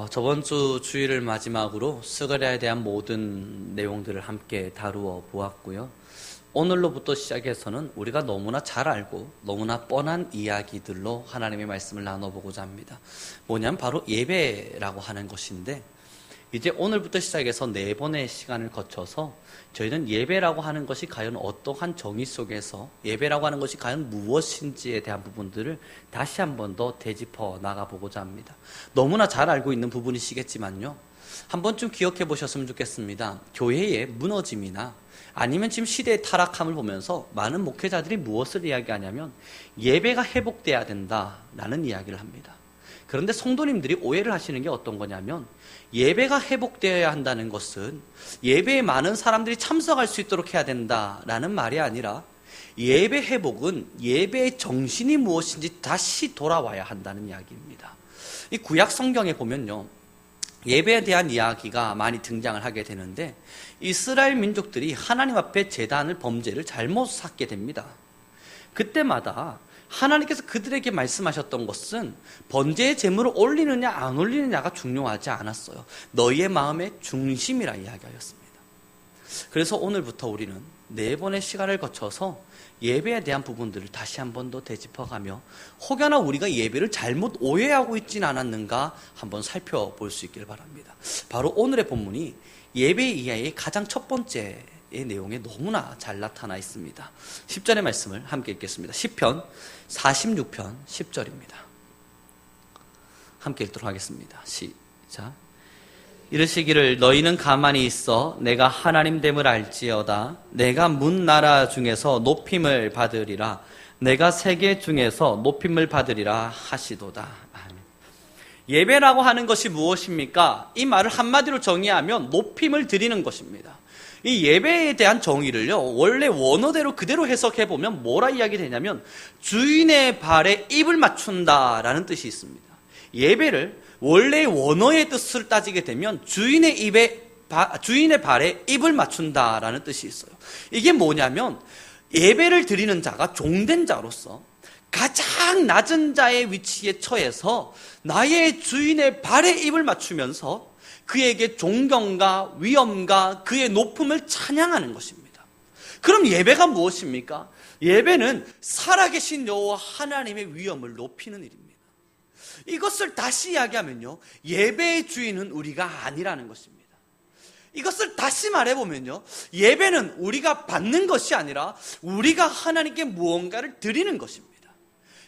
저번 주 주일을 마지막으로 스가랴에 대한 모든 내용들을 함께 다루어 보았고요. 오늘로부터 시작해서는 우리가 너무나 잘 알고 너무나 뻔한 이야기들로 하나님의 말씀을 나눠보고자 합니다. 뭐냐면 바로 예배라고 하는 것인데, 이제 오늘부터 시작해서 4번의 시간을 거쳐서 저희는 예배라고 하는 것이 과연 어떠한 정의 속에서 예배라고 하는 것이 과연 무엇인지에 대한 부분들을 다시 한 번 더 되짚어 나가보고자 합니다. 너무나 잘 알고 있는 부분이시겠지만요, 한 번쯤 기억해 보셨으면 좋겠습니다. 교회의 무너짐이나 아니면 지금 시대의 타락함을 보면서 많은 목회자들이 무엇을 이야기하냐면 예배가 회복돼야 된다라는 이야기를 합니다. 그런데 성도님들이 오해를 하시는 게 어떤 거냐면, 예배가 회복되어야 한다는 것은 예배에 많은 사람들이 참석할 수 있도록 해야 된다라는 말이 아니라, 예배 회복은 예배의 정신이 무엇인지 다시 돌아와야 한다는 이야기입니다. 이 구약 성경에 보면요, 예배에 대한 이야기가 많이 등장을 하게 되는데, 이스라엘 민족들이 하나님 앞에 제단을 범죄를 잘못 쌓게 됩니다. 그때마다 하나님께서 그들에게 말씀하셨던 것은 번제의 제물을 올리느냐 안 올리느냐가 중요하지 않았어요. 너희의 마음의 중심이라 이야기하였습니다. 그래서 오늘부터 우리는 4번의 시간을 거쳐서 예배에 대한 부분들을 다시 한 번 더 되짚어가며, 혹여나 우리가 예배를 잘못 오해하고 있지는 않았는가 한번 살펴볼 수 있기를 바랍니다. 바로 오늘의 본문이 예배 이야기의 가장 첫 번째 내용에 너무나 잘 나타나 있습니다. 10절의 말씀을 함께 읽겠습니다. 시편 46편 10절입니다. 함께 읽도록 하겠습니다. 시작. 이르시기를 너희는 가만히 있어 내가 하나님됨을 알지어다. 내가 문 나라 중에서 높임을 받으리라. 내가 세계 중에서 높임을 받으리라 하시도다. 아멘. 예배라고 하는 것이 무엇입니까? 이 말을 한마디로 정의하면 높임을 드리는 것입니다. 이 예배에 대한 정의를요, 원래 원어대로 그대로 해석해보면 뭐라 이야기되냐면 주인의 발에 입을 맞춘다라는 뜻이 있습니다. 예배를 원래 원어의 뜻을 따지게 되면 주인의 발에 입을 맞춘다라는 뜻이 있어요. 이게 뭐냐면, 예배를 드리는 자가 종된 자로서 가장 낮은 자의 위치에 처해서 나의 주인의 발에 입을 맞추면서 그에게 존경과 위엄과 그의 높음을 찬양하는 것입니다. 그럼 예배가 무엇입니까? 예배는 살아계신 여호와 하나님의 위엄을 높이는 일입니다. 이것을 다시 이야기하면요, 예배의 주인은 우리가 아니라는 것입니다. 이것을 다시 말해보면요, 예배는 우리가 받는 것이 아니라 우리가 하나님께 무언가를 드리는 것입니다.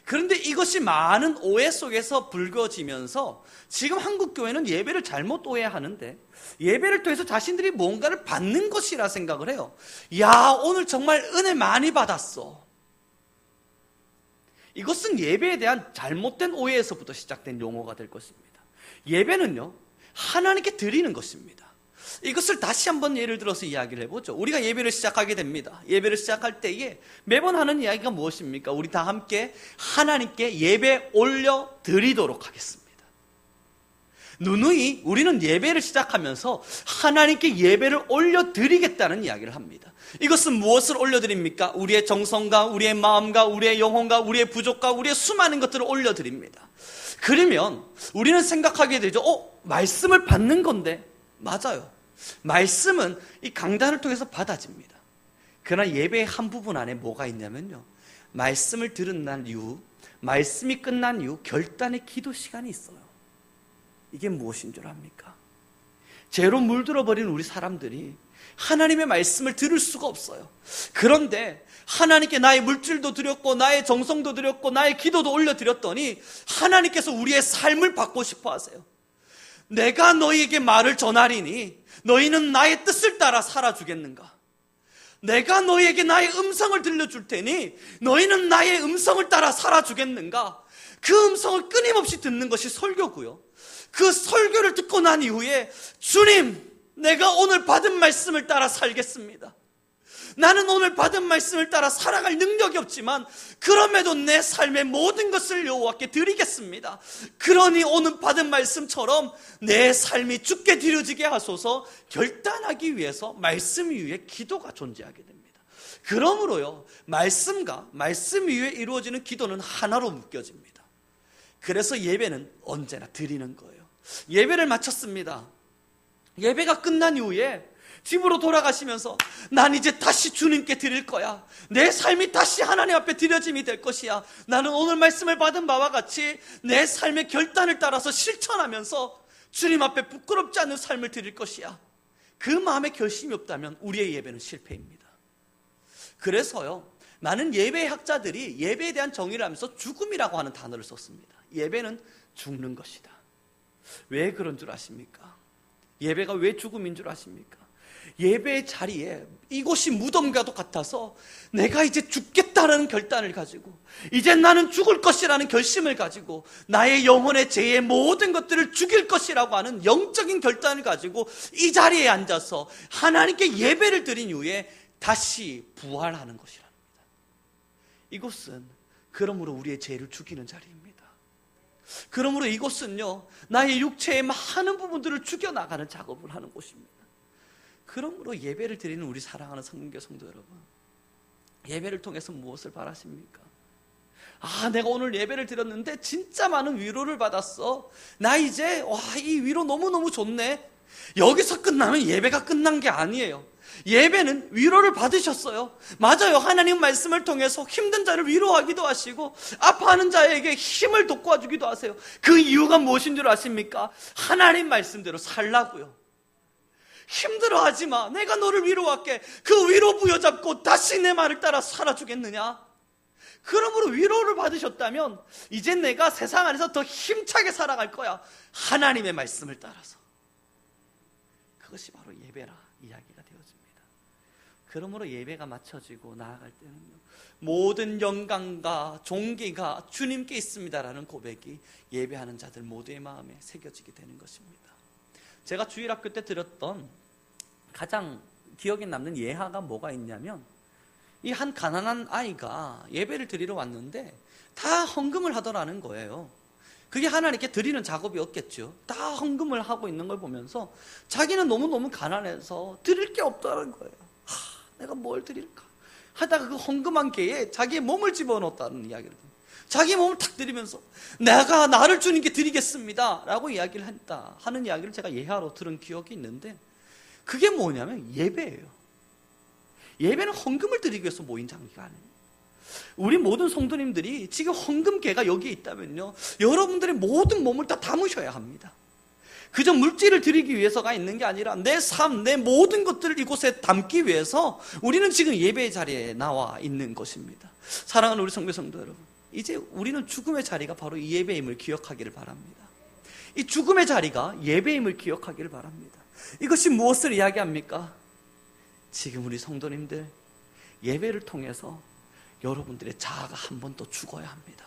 그런데 이것이 많은 오해 속에서 불거지면서 지금 한국교회는 예배를 잘못 오해하는데, 예배를 통해서 자신들이 뭔가를 받는 것이라 생각을 해요. 야, 오늘 정말 은혜 많이 받았어. 이것은 예배에 대한 잘못된 오해에서부터 시작된 용어가 될 것입니다. 예배는요, 하나님께 드리는 것입니다. 이것을 다시 한번 예를 들어서 이야기를 해보죠. 우리가 예배를 시작하게 됩니다. 예배를 시작할 때에 매번 하는 이야기가 무엇입니까? 우리 다 함께 하나님께 예배 올려 드리도록 하겠습니다. 누누이 우리는 예배를 시작하면서 하나님께 예배를 올려 드리겠다는 이야기를 합니다. 이것은 무엇을 올려 드립니까? 우리의 정성과 우리의 마음과 우리의 영혼과 우리의 부족과 우리의 수많은 것들을 올려 드립니다. 그러면 우리는 생각하게 되죠. 말씀을 받는 건데. 맞아요. 말씀은 이 강단을 통해서 받아집니다. 그러나 예배의 한 부분 안에 뭐가 있냐면요, 말씀을 들은 날 이후, 말씀이 끝난 이후 결단의 기도 시간이 있어요. 이게 무엇인 줄 압니까? 죄로 물들어버린 우리 사람들이 하나님의 말씀을 들을 수가 없어요. 그런데 하나님께 나의 물질도 드렸고 나의 정성도 드렸고 나의 기도도 올려드렸더니 하나님께서 우리의 삶을 받고 싶어 하세요. 내가 너희에게 말을 전하리니 너희는 나의 뜻을 따라 살아주겠는가? 내가 너희에게 나의 음성을 들려줄 테니 너희는 나의 음성을 따라 살아주겠는가? 그 음성을 끊임없이 듣는 것이 설교고요, 그 설교를 듣고 난 이후에 주님, 내가 오늘 받은 말씀을 따라 살겠습니다. 나는 오늘 받은 말씀을 따라 살아갈 능력이 없지만 그럼에도 내 삶의 모든 것을 여호와께 드리겠습니다. 그러니 오늘 받은 말씀처럼 내 삶이 주께 드려지게 하소서 결단하기 위해서 말씀 위에 기도가 존재하게 됩니다. 그러므로요, 말씀과 말씀 위에 이루어지는 기도는 하나로 묶여집니다. 그래서 예배는 언제나 드리는 거예요. 예배를 마쳤습니다. 예배가 끝난 이후에 집으로 돌아가시면서 난 이제 다시 주님께 드릴 거야. 내 삶이 다시 하나님 앞에 드려짐이 될 것이야. 나는 오늘 말씀을 받은 바와 같이 내 삶의 결단을 따라서 실천하면서 주님 앞에 부끄럽지 않은 삶을 드릴 것이야. 그 마음에 결심이 없다면 우리의 예배는 실패입니다. 그래서요, 많은 예배학자들이 예배에 대한 정의를 하면서 죽음이라고 하는 단어를 썼습니다. 예배는 죽는 것이다. 왜 그런 줄 아십니까? 예배가 왜 죽음인 줄 아십니까? 예배의 자리에 이곳이 무덤과도 같아서 내가 이제 죽겠다라는 결단을 가지고 이제 나는 죽을 것이라는 결심을 가지고 나의 영혼의 죄의 모든 것들을 죽일 것이라고 하는 영적인 결단을 가지고 이 자리에 앉아서 하나님께 예배를 드린 이후에 다시 부활하는 것이랍니다. 이곳은 그러므로 우리의 죄를 죽이는 자리입니다. 그러므로 이곳은요, 나의 육체의 많은 부분들을 죽여나가는 작업을 하는 곳입니다. 그러므로 예배를 드리는 우리 사랑하는 성령교 성도 여러분, 예배를 통해서 무엇을 바라십니까? 내가 오늘 예배를 드렸는데 진짜 많은 위로를 받았어. 나 이제 이 위로 너무너무 좋네. 여기서 끝나면 예배가 끝난 게 아니에요. 예배는 위로를 받으셨어요. 맞아요. 하나님 말씀을 통해서 힘든 자를 위로하기도 하시고 아파하는 자에게 힘을 돋궈주기도 하세요. 그 이유가 무엇인 줄 아십니까? 하나님 말씀대로 살라고요. 힘들어하지 마. 내가 너를 위로할게. 그 위로 부여잡고 다시 내 말을 따라 살아주겠느냐? 그러므로 위로를 받으셨다면 이제 내가 세상 안에서 더 힘차게 살아갈 거야. 하나님의 말씀을 따라서. 그것이 바로 예배라 이야기가 되어집니다. 그러므로 예배가 마쳐지고 나아갈 때는요, 모든 영광과 존귀가 주님께 있습니다라는 고백이 예배하는 자들 모두의 마음에 새겨지게 되는 것입니다. 제가 주일학교 때 들었던 가장 기억에 남는 예화가 뭐가 있냐면, 이 한 가난한 아이가 예배를 드리러 왔는데 다 헌금을 하더라는 거예요. 그게 하나님께 드리는 작업이었겠죠. 다 헌금을 하고 있는 걸 보면서 자기는 너무너무 가난해서 드릴 게 없다는 거예요. 내가 뭘 드릴까 하다가 그 헌금한 개에 자기의 몸을 집어넣었다는 이야기를 합니다. 자기 몸을 탁 들이면서 내가 나를 주님께 드리겠습니다 라고 이야기를 했다 하는 이야기를 제가 예화로 들은 기억이 있는데, 그게 뭐냐면 예배예요. 예배는 헌금을 드리기 위해서 모인 장기가 아니에요. 우리 모든 성도님들이 지금 헌금계가 여기에 있다면요, 여러분들의 모든 몸을 다 담으셔야 합니다. 그저 물질을 드리기 위해서가 있는 게 아니라 내 삶, 내 모든 것들을 이곳에 담기 위해서 우리는 지금 예배의 자리에 나와 있는 것입니다. 사랑하는 우리 성도 여러분, 이제 우리는 죽음의 자리가 바로 이 예배임을 기억하기를 바랍니다. 이 죽음의 자리가 예배임을 기억하기를 바랍니다. 이것이 무엇을 이야기합니까? 지금 우리 성도님들 예배를 통해서 여러분들의 자아가 한 번 더 죽어야 합니다.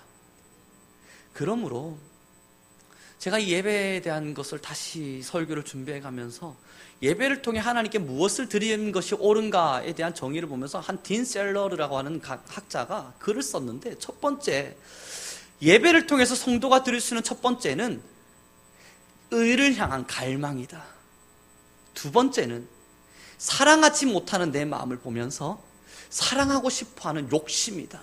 그러므로 제가 이 예배에 대한 것을 다시 설교를 준비해 가면서 예배를 통해 하나님께 무엇을 드리는 것이 옳은가에 대한 정의를 보면서 한 딘 셀러르라고 하는 학자가 글을 썼는데, 첫 번째, 예배를 통해서 성도가 드릴 수 있는 첫 번째는 의를 향한 갈망이다. 두 번째는 사랑하지 못하는 내 마음을 보면서 사랑하고 싶어하는 욕심이다.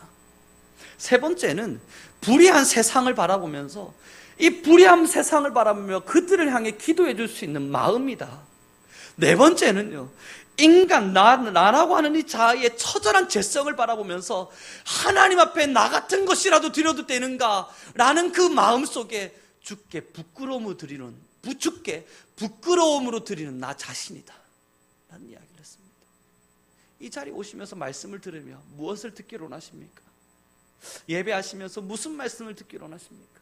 세 번째는 불의한 세상을 바라보면서 이 불의한 세상을 바라보며 그들을 향해 기도해 줄 수 있는 마음이다. 네 번째는요, 인간, 나라고 하는 이 자아의 처절한 죄성을 바라보면서 하나님 앞에 나 같은 것이라도 드려도 되는가 라는 그 마음 속에 주께 부끄러움으로 드리는 나 자신이다 라는 이야기를 했습니다. 이 자리에 오시면서 말씀을 들으며 무엇을 듣기로 원하십니까? 예배하시면서 무슨 말씀을 듣기로 원하십니까?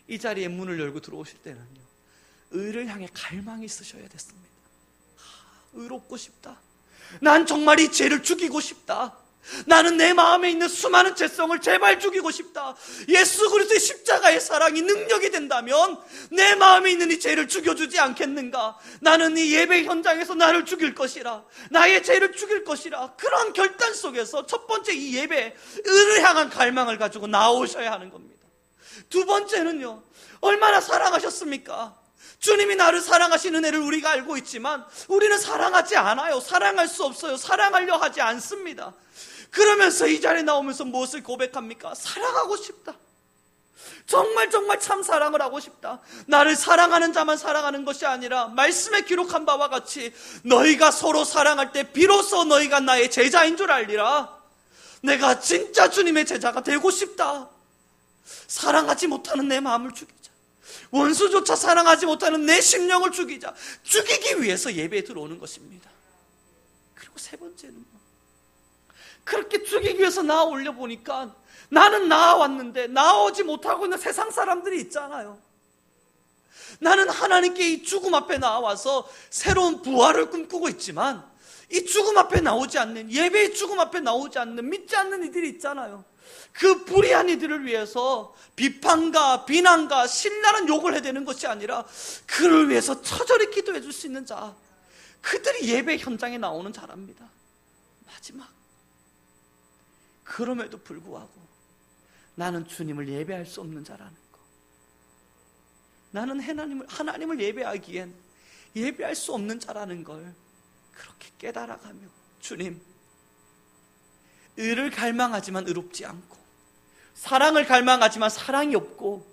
이 자리에 문을 열고 들어오실 때는요, 의를 향해 갈망이 있으셔야 됐습니다. 의롭고 싶다. 난 정말 이 죄를 죽이고 싶다. 나는 내 마음에 있는 수많은 죄성을 제발 죽이고 싶다. 예수 그리스도의 십자가의 사랑이 능력이 된다면 내 마음에 있는 이 죄를 죽여주지 않겠는가? 나는 이 예배 현장에서 나를 죽일 것이라, 나의 죄를 죽일 것이라. 그런 결단 속에서 첫 번째 이 예배, 의를 향한 갈망을 가지고 나오셔야 하는 겁니다. 두 번째는요, 얼마나 사랑하셨습니까? 주님이 나를 사랑하시는 애를 우리가 알고 있지만 우리는 사랑하지 않아요. 사랑할 수 없어요. 사랑하려 하지 않습니다. 그러면서 이 자리에 나오면서 무엇을 고백합니까? 사랑하고 싶다. 정말 참 사랑을 하고 싶다. 나를 사랑하는 자만 사랑하는 것이 아니라 말씀에 기록한 바와 같이 너희가 서로 사랑할 때 비로소 너희가 나의 제자인 줄 알리라. 내가 진짜 주님의 제자가 되고 싶다. 사랑하지 못하는 내 마음을 죽이자. 원수조차 사랑하지 못하는 내 심령을 죽이기 위해서 예배에 들어오는 것입니다. 그리고 세 번째는 그렇게 죽이기 위해서 나아 올려보니까 나는 나아왔는데 나아오지 못하고 있는 세상 사람들이 있잖아요. 나는 하나님께 이 죽음 앞에 나와서 새로운 부활을 꿈꾸고 있지만 이 죽음 앞에 나오지 않는, 예배의 죽음 앞에 나오지 않는, 믿지 않는 이들이 있잖아요. 그 불의한 이들을 위해서 비판과 비난과 신랄한 욕을 해대는 것이 아니라 그를 위해서 처절히 기도해 줄 수 있는 자, 그들이 예배 현장에 나오는 자랍니다. 마지막, 그럼에도 불구하고 나는 주님을 예배할 수 없는 자라는 것, 나는 하나님을 예배하기엔 예배할 수 없는 자라는 걸 그렇게 깨달아가며, 주님, 의를 갈망하지만 의롭지 않고, 사랑을 갈망하지만 사랑이 없고,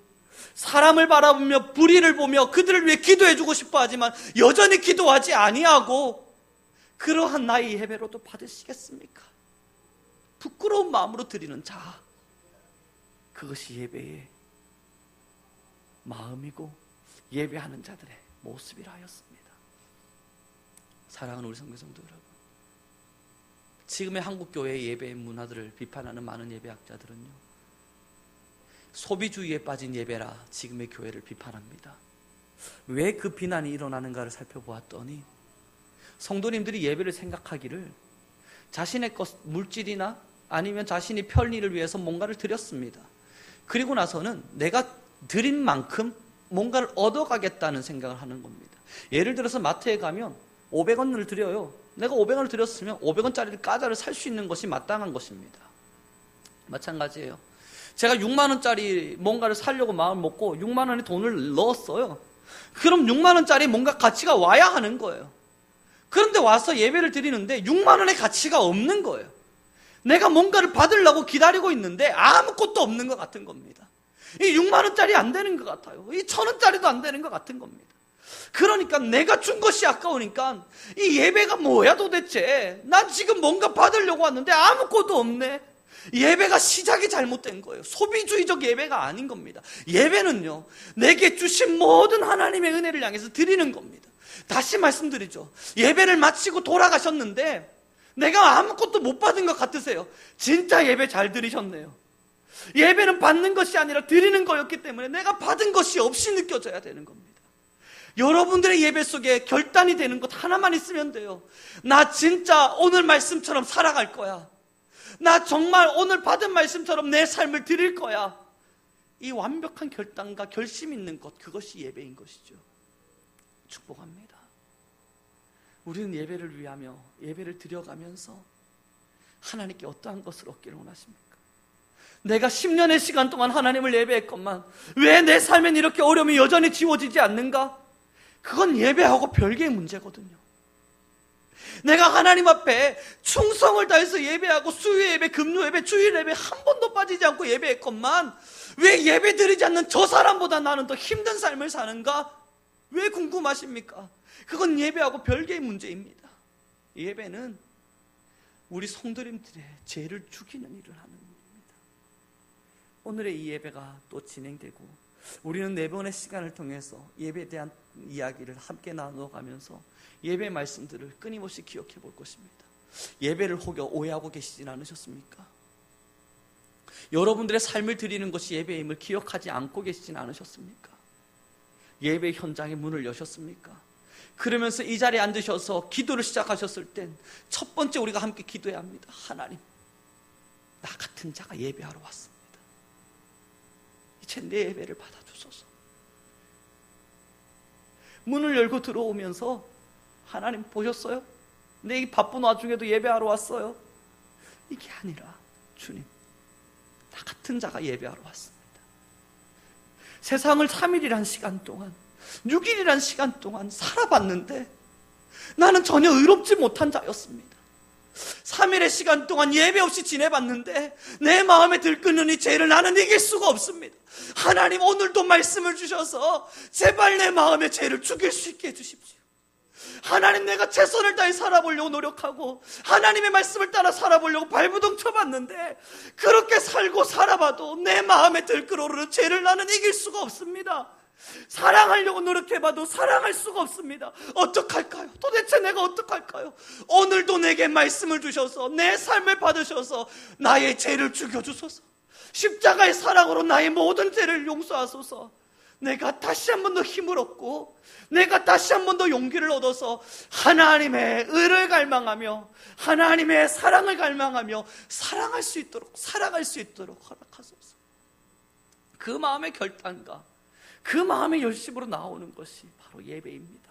사람을 바라보며 불의를 보며 그들을 위해 기도해주고 싶어 하지만 여전히 기도하지 아니하고, 그러한 나의 예배로도 받으시겠습니까? 부끄러운 마음으로 드리는 자, 그것이 예배의 마음이고 예배하는 자들의 모습이라 하였습니다. 사랑하는 우리 성도 여러분, 지금의 한국교회의 예배의 문화들을 비판하는 많은 예배학자들은요, 소비주의에 빠진 예배라 지금의 교회를 비판합니다. 왜 그 비난이 일어나는가를 살펴보았더니 성도님들이 예배를 생각하기를 자신의 것, 물질이나 아니면 자신이 편리를 위해서 뭔가를 드렸습니다. 그리고 나서는 내가 드린 만큼 뭔가를 얻어가겠다는 생각을 하는 겁니다. 예를 들어서 마트에 가면 500원을 드려요. 내가 500원을 드렸으면 500원짜리 과자를 살 수 있는 것이 마땅한 것입니다. 마찬가지예요. 제가 6만 원짜리 뭔가를 사려고 마음을 먹고 6만 원에 돈을 넣었어요. 그럼 6만 원짜리 뭔가 가치가 와야 하는 거예요. 그런데 와서 예배를 드리는데 6만 원의 가치가 없는 거예요. 내가 뭔가를 받으려고 기다리고 있는데 아무것도 없는 것 같은 겁니다. 이 6만 원짜리 안 되는 것 같아요. 이 1,000원짜리도 안 되는 것 같은 겁니다. 그러니까 내가 준 것이 아까우니까 이 예배가 뭐야 도대체? 난 지금 뭔가 받으려고 왔는데 아무것도 없네. 예배가 시작이 잘못된 거예요. 소비주의적 예배가 아닌 겁니다. 예배는요, 내게 주신 모든 하나님의 은혜를 향해서 드리는 겁니다. 다시 말씀드리죠. 예배를 마치고 돌아가셨는데 내가 아무것도 못 받은 것 같으세요? 진짜 예배 잘 드리셨네요. 예배는 받는 것이 아니라 드리는 거였기 때문에 내가 받은 것이 없이 느껴져야 되는 겁니다. 여러분들의 예배 속에 결단이 되는 것 하나만 있으면 돼요. 나 진짜 오늘 말씀처럼 살아갈 거야. 나 정말 오늘 받은 말씀처럼 내 삶을 드릴 거야. 이 완벽한 결단과 결심 있는 것, 그것이 예배인 것이죠. 축복합니다. 우리는 예배를 위하며 예배를 드려가면서 하나님께 어떠한 것을 얻기를 원하십니까? 내가 10년의 시간 동안 하나님을 예배했건만 왜 내 삶엔 이렇게 어려움이 여전히 지워지지 않는가? 그건 예배하고 별개의 문제거든요. 내가 하나님 앞에 충성을 다해서 예배하고 수요 예배, 금요 예배, 주일 예배 한 번도 빠지지 않고 예배했건만 왜 예배 드리지 않는 저 사람보다 나는 더 힘든 삶을 사는가? 왜 궁금하십니까? 그건 예배하고 별개의 문제입니다. 예배는 우리 성도님들의 죄를 죽이는 일을 하는 일입니다. 오늘의 이 예배가 또 진행되고 우리는 4번의 시간을 통해서 예배에 대한 이야기를 함께 나눠가면서 예배 말씀들을 끊임없이 기억해 볼 것입니다. 예배를 혹여 오해하고 계시진 않으셨습니까? 여러분들의 삶을 드리는 것이 예배임을 기억하지 않고 계시진 않으셨습니까? 예배 현장의 문을 여셨습니까? 그러면서 이 자리에 앉으셔서 기도를 시작하셨을 땐 첫 번째 우리가 함께 기도해야 합니다. 하나님, 나 같은 자가 예배하러 왔습니다. 이제 내 예배를 받아주소서. 문을 열고 들어오면서 하나님 보셨어요? 내 이 바쁜 와중에도 예배하러 왔어요. 이게 아니라 주님, 나 같은 자가 예배하러 왔습니다. 세상을 3일이란 시간 동안 6일이란 시간 동안 살아봤는데 나는 전혀 의롭지 못한 자였습니다. 3일의 시간 동안 예배 없이 지내봤는데 내 마음에 들끓는 이 죄를 나는 이길 수가 없습니다. 하나님, 오늘도 말씀을 주셔서 제발 내 마음의 죄를 죽일 수 있게 해주십시오. 하나님, 내가 최선을 다해 살아보려고 노력하고 하나님의 말씀을 따라 살아보려고 발부둥 쳐봤는데 그렇게 살고 살아봐도 내 마음에 들끓어오르는 죄를 나는 이길 수가 없습니다. 사랑하려고 노력해봐도 사랑할 수가 없습니다. 어떡할까요? 도대체 내가 어떡할까요? 오늘도 내게 말씀을 주셔서 내 삶을 받으셔서 나의 죄를 죽여주소서. 십자가의 사랑으로 나의 모든 죄를 용서하소서. 내가 다시 한 번 더 힘을 얻고 내가 다시 한 번 더 용기를 얻어서 하나님의 의를 갈망하며 하나님의 사랑을 갈망하며 사랑할 수 있도록 허락하소서. 그 마음의 결단과 그 마음의 열심으로 나오는 것이 바로 예배입니다.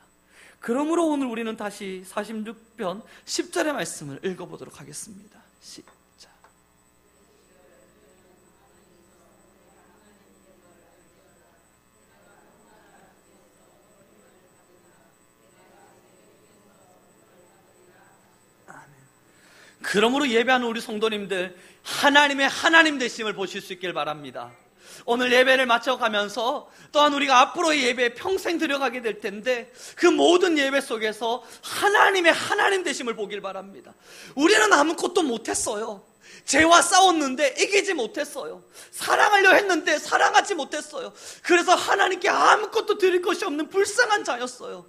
그러므로 오늘 우리는 다시 46편 10절의 말씀을 읽어보도록 하겠습니다. 시작. 그러므로 예배하는 우리 성도님들, 하나님의 하나님 되심을 보실 수 있길 바랍니다. 오늘 예배를 마쳐가면서 또한 우리가 앞으로의 예배에 평생 들어가게 될 텐데 그 모든 예배 속에서 하나님의 하나님 되심을 보길 바랍니다. 우리는 아무것도 못했어요. 죄와 싸웠는데 이기지 못했어요. 사랑하려 했는데 사랑하지 못했어요. 그래서 하나님께 아무것도 드릴 것이 없는 불쌍한 자였어요.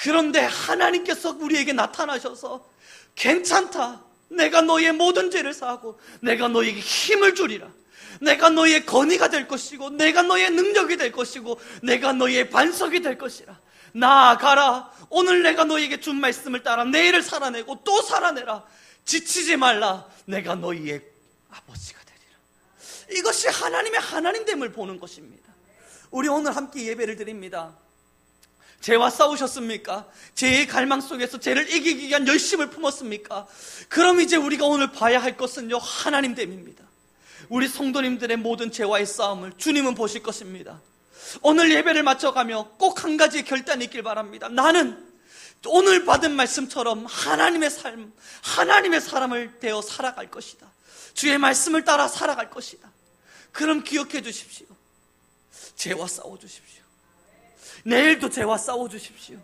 그런데 하나님께서 우리에게 나타나셔서 괜찮다, 내가 너의 모든 죄를 사하고 내가 너에게 힘을 주리라, 내가 너의 건의가 될 것이고 내가 너의 능력이 될 것이고 내가 너의 반석이 될 것이라, 나아가라, 오늘 내가 너에게 준 말씀을 따라 내일을 살아내고 또 살아내라, 지치지 말라, 내가 너희의 아버지가 되리라. 이것이 하나님의 하나님됨을 보는 것입니다. 우리 오늘 함께 예배를 드립니다. 죄와 싸우셨습니까? 죄의 갈망 속에서 죄를 이기기 위한 열심을 품었습니까? 그럼 이제 우리가 오늘 봐야 할 것은요, 하나님됨입니다. 우리 성도님들의 모든 죄와의 싸움을 주님은 보실 것입니다. 오늘 예배를 마쳐가며 꼭 한 가지 결단이 있길 바랍니다. 나는 오늘 받은 말씀처럼 하나님의 삶, 하나님의 사람을 되어 살아갈 것이다. 주의 말씀을 따라 살아갈 것이다. 그럼 기억해 주십시오. 죄와 싸워 주십시오. 내일도 죄와 싸워 주십시오.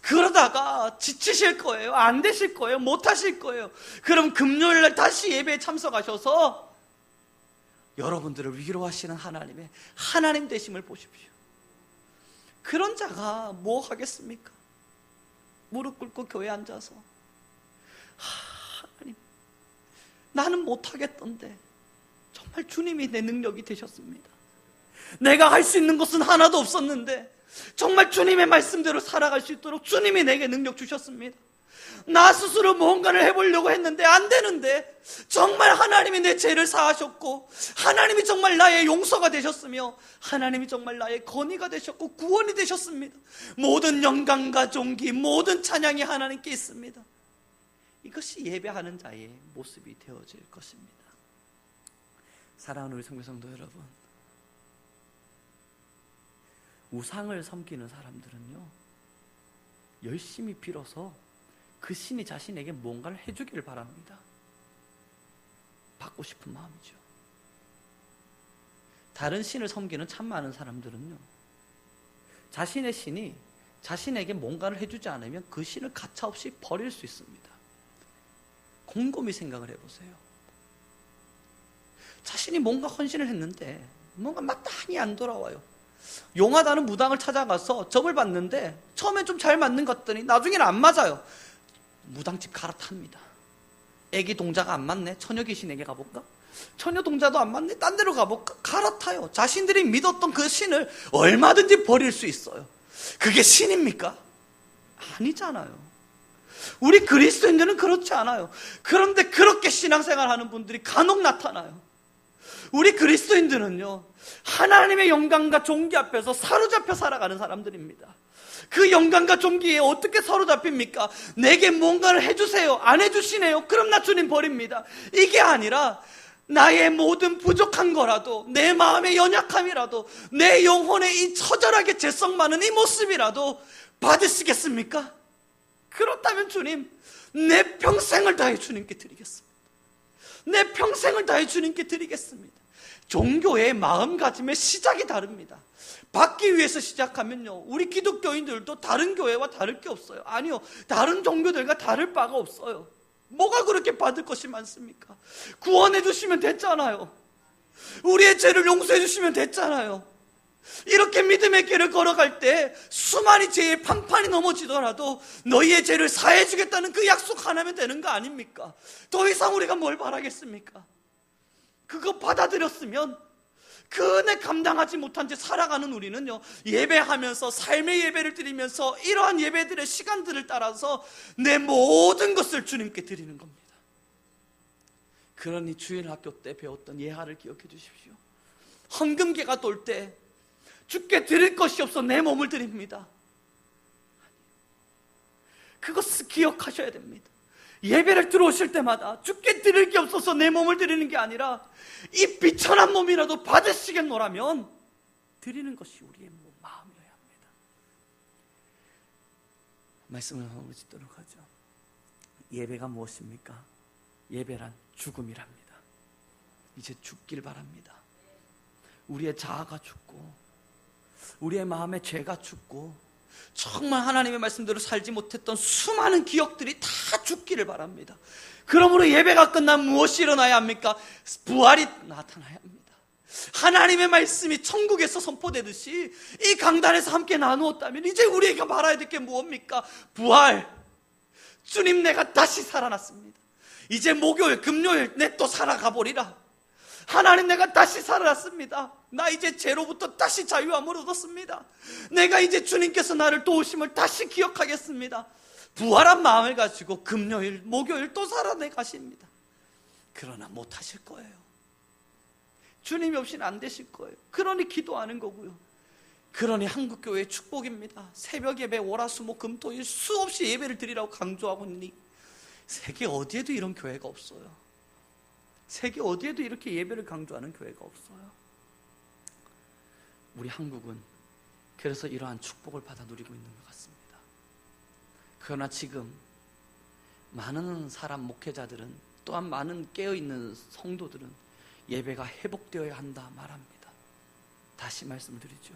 그러다가 지치실 거예요. 안 되실 거예요. 못 하실 거예요. 그럼 금요일날 다시 예배에 참석하셔서 여러분들을 위로하시는 하나님의 하나님 되심을 보십시오. 그런 자가 뭐 하겠습니까? 무릎 꿇고 교회에 앉아서 하나님, 나는 못하겠던데 정말 주님이 내 능력이 되셨습니다. 내가 할 수 있는 것은 하나도 없었는데 정말 주님의 말씀대로 살아갈 수 있도록 주님이 내게 능력 주셨습니다. 나 스스로 뭔가를 해보려고 했는데 안 되는데 정말 하나님이 내 죄를 사하셨고 하나님이 정말 나의 용서가 되셨으며 하나님이 정말 나의 건의가 되셨고 구원이 되셨습니다. 모든 영광과 존귀, 모든 찬양이 하나님께 있습니다. 이것이 예배하는 자의 모습이 되어질 것입니다. 사랑하는 우리 성도 여러분, 우상을 섬기는 사람들은요, 열심히 빌어서 그 신이 자신에게 뭔가를 해주기를 바랍니다. 받고 싶은 마음이죠. 다른 신을 섬기는 참 많은 사람들은요, 자신의 신이 자신에게 뭔가를 해주지 않으면 그 신을 가차없이 버릴 수 있습니다. 곰곰이 생각을 해보세요. 자신이 뭔가 헌신을 했는데 뭔가 마땅히 안 돌아와요. 용하다는 무당을 찾아가서 점을 봤는데 처음엔 좀 잘 맞는 것 같더니 나중에는 안 맞아요. 무당집 갈아탑니다. 애기 동자가 안 맞네, 처녀 귀신에게 가볼까? 처녀 동자도 안 맞네, 딴 데로 가볼까? 갈아타요. 자신들이 믿었던 그 신을 얼마든지 버릴 수 있어요. 그게 신입니까? 아니잖아요. 우리 그리스도인들은 그렇지 않아요. 그런데 그렇게 신앙생활하는 분들이 간혹 나타나요. 우리 그리스도인들은요, 하나님의 영광과 존귀 앞에서 사로잡혀 살아가는 사람들입니다. 그 영광과 존귀에 어떻게 사로잡힙니까? 내게 뭔가를 해주세요. 안 해주시네요. 그럼 나 주님 버립니다. 이게 아니라 나의 모든 부족한 거라도, 내 마음의 연약함이라도, 내 영혼의 이 처절하게 죄성 많은 이 모습이라도 받으시겠습니까? 그렇다면 주님, 내 평생을 다해 주님께 드리겠습니다. 내 평생을 다해 주님께 드리겠습니다. 종교의 마음가짐의 시작이 다릅니다. 받기 위해서 시작하면요, 우리 기독교인들도 다른 교회와 다를 게 없어요. 아니요, 다른 종교들과 다를 바가 없어요. 뭐가 그렇게 받을 것이 많습니까? 구원해 주시면 됐잖아요. 우리의 죄를 용서해 주시면 됐잖아요. 이렇게 믿음의 길을 걸어갈 때 수많이 죄에 판판이 넘어지더라도 너희의 죄를 사해 주겠다는 그 약속 하나면 되는 거 아닙니까? 더 이상 우리가 뭘 바라겠습니까? 그거 받아들였으면 그 은혜 감당하지 못한 채 살아가는 우리는요, 예배하면서 삶의 예배를 드리면서 이러한 예배들의 시간들을 따라서 내 모든 것을 주님께 드리는 겁니다. 그러니 주일학교 때 배웠던 예하를 기억해 주십시오. 헌금계가 돌 때 주께 드릴 것이 없어 내 몸을 드립니다. 그것을 기억하셔야 됩니다. 예배를 들어오실 때마다 주께 드릴 게 없어서 내 몸을 드리는 게 아니라 이 비천한 몸이라도 받으시겠노라면 드리는 것이 우리의 마음이어야 합니다. 말씀을 한번 짓도록 하죠. 예배가 무엇입니까? 예배란 죽음이랍니다. 이제 죽길 바랍니다. 우리의 자아가 죽고 우리의 마음의 죄가 죽고 정말 하나님의 말씀대로 살지 못했던 수많은 기억들이 다 죽기를 바랍니다. 그러므로 예배가 끝나면 무엇이 일어나야 합니까? 부활이 나타나야 합니다. 하나님의 말씀이 천국에서 선포되듯이 이 강단에서 함께 나누었다면 이제 우리가 말해야 될 게 무엇입니까? 부활. 주님, 내가 다시 살아났습니다. 이제 목요일, 금요일 내 또 살아가 보리라. 하나님, 내가 다시 살아났습니다. 나 이제 죄로부터 다시 자유함을 얻었습니다. 내가 이제 주님께서 나를 도우심을 다시 기억하겠습니다. 부활한 마음을 가지고 금요일, 목요일 또 살아내 가십니다. 그러나 못하실 거예요. 주님이 없이는 안 되실 거예요. 그러니 기도하는 거고요. 그러니 한국교회의 축복입니다. 새벽 예배, 월화수목 금토일 수없이 예배를 드리라고 강조하고 있니 세계 어디에도 이런 교회가 없어요. 세계 어디에도 이렇게 예배를 강조하는 교회가 없어요. 우리 한국은 그래서 이러한 축복을 받아 누리고 있는 것 같습니다. 그러나 지금 많은 사람 목회자들은 또한 많은 깨어있는 성도들은 예배가 회복되어야 한다 말합니다. 다시 말씀을 드리죠.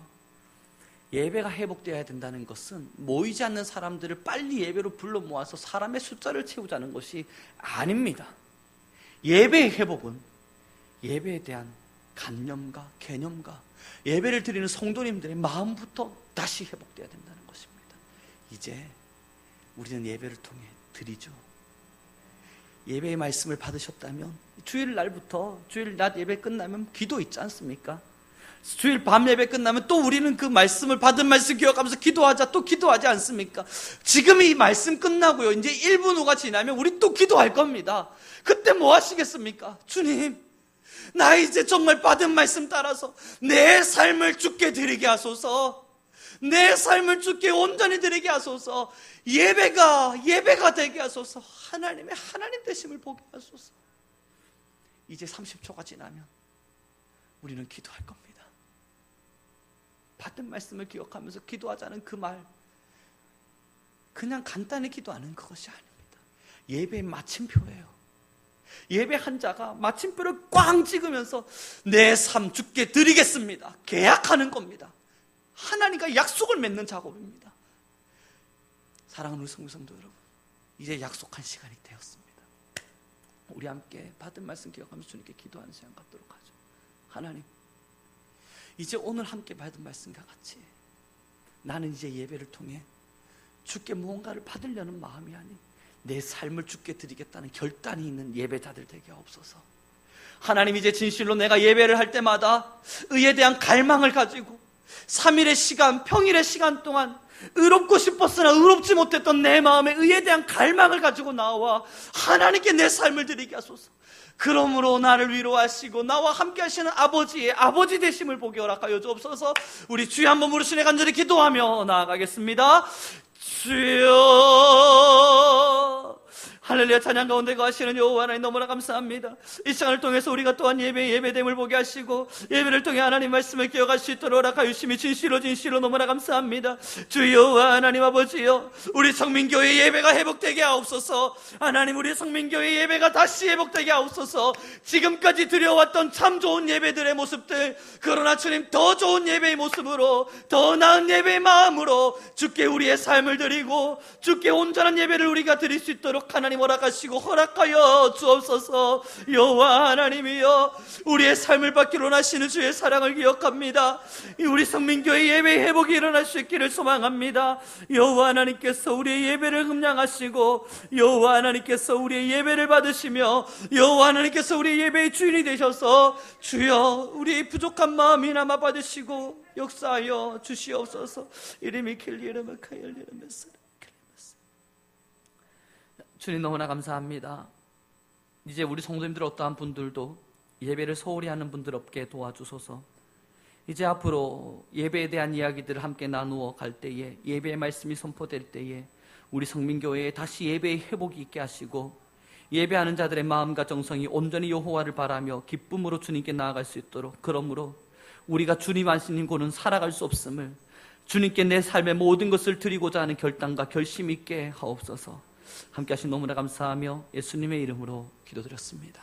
예배가 회복되어야 된다는 것은 모이지 않는 사람들을 빨리 예배로 불러 모아서 사람의 숫자를 채우자는 것이 아닙니다. 예배의 회복은 예배에 대한 관념과 개념과 예배를 드리는 성도님들의 마음부터 다시 회복되어야 된다는 것입니다. 이제 우리는 예배를 통해 드리죠. 예배의 말씀을 받으셨다면 주일날부터 주일 낮 예배 끝나면 기도 있지 않습니까? 주일 밤 예배 끝나면 또 우리는 그 말씀을 받은 말씀 기억하면서 기도하자, 또 기도하지 않습니까? 지금 이 말씀 끝나고요, 이제 1분 후가 지나면 우리 또 기도할 겁니다. 그때 뭐 하시겠습니까? 주님, 나 이제 정말 받은 말씀 따라서 내 삶을 주께 드리게 하소서. 내 삶을 주께 온전히 드리게 하소서. 예배가 되게 하소서. 하나님의 하나님 되심을 보게 하소서. 이제 30초가 지나면 우리는 기도할 겁니다. 받은 말씀을 기억하면서 기도하자는 그 말, 그냥 간단히 기도하는 그것이 아닙니다. 예배의 마침표예요. 예배 한 자가 마침표를 꽝 찍으면서 내 삶 주께 드리겠습니다, 계약하는 겁니다. 하나님과 약속을 맺는 작업입니다. 사랑하는 우리 성도 여러분, 이제 약속한 시간이 되었습니다. 우리 함께 받은 말씀 기억하면서 주님께 기도하는 시간 갖도록 하죠. 하나님, 이제 오늘 함께 받은 말씀과 같이 나는 이제 예배를 통해 주께 무언가를 받으려는 마음이 아닌 내 삶을 주께 드리겠다는 결단이 있는 예배자들 되게 하옵소서. 하나님, 이제 진실로 내가 예배를 할 때마다 의에 대한 갈망을 가지고 3일의 시간, 평일의 시간 동안 의롭고 싶었으나 의롭지 못했던 내 마음의 의에 대한 갈망을 가지고 나와 하나님께 내 삶을 드리게 하소서. 그러므로 나를 위로하시고 나와 함께 하시는 아버지의 아버지 되심을 보게 허락하여 주옵소서. 우리 주여 한번 부르시네 간절히 기도하며 나아가겠습니다. 주여, 할렐루야. 찬양 가운데 거하시는 여호와 하나님 너무나 감사합니다. 이 시간을 통해서 우리가 또한 예배됨을 보게 하시고 예배를 통해 하나님 말씀을 기억할 수 있도록 허락하여 주심이 진실로 너무나 감사합니다. 주 여호와 하나님 아버지여, 우리 성민교회 예배가 회복되게 하옵소서. 하나님, 우리 성민교회 예배가 다시 회복되게 하옵소서. 지금까지 드려왔던 참 좋은 예배들의 모습들, 그러나 주님 더 좋은 예배의 모습으로, 더 나은 예배의 마음으로 주께 우리의 삶을 드리고 주께 온전한 예배를 우리가 드릴 수 있도록 하나님 허락하시고 허락하여 주옵소서. 여호와 하나님이여, 우리의 삶을 받기로 하시는 주의 사랑을 기억합니다. 우리 성민교회 예배 회복이 일어날 수 있기를 소망합니다. 여호와 하나님께서 우리의 예배를 흠량하시고 여호와 하나님께서 우리의 예배를 받으시며 여호와 하나님께서 우리의 예배의 주인이 되셔서 주여 우리의 부족한 마음이나마 받으시고 역사하여 주시옵소서. 이름이 길리르면 카열리르면서. 주님 너무나 감사합니다. 이제 우리 성도님들 어떠한 분들도 예배를 소홀히 하는 분들 없게 도와주소서. 이제 앞으로 예배에 대한 이야기들을 함께 나누어 갈 때에, 예배의 말씀이 선포될 때에 우리 성민교회에 다시 예배의 회복이 있게 하시고 예배하는 자들의 마음과 정성이 온전히 여호와를 바라며 기쁨으로 주님께 나아갈 수 있도록, 그러므로 우리가 주님 안시님고는 살아갈 수 없음을 주님께 내 삶의 모든 것을 드리고자 하는 결단과 결심 있게 하옵소서. 함께 하신 너무나 감사하며 예수님의 이름으로 기도드렸습니다.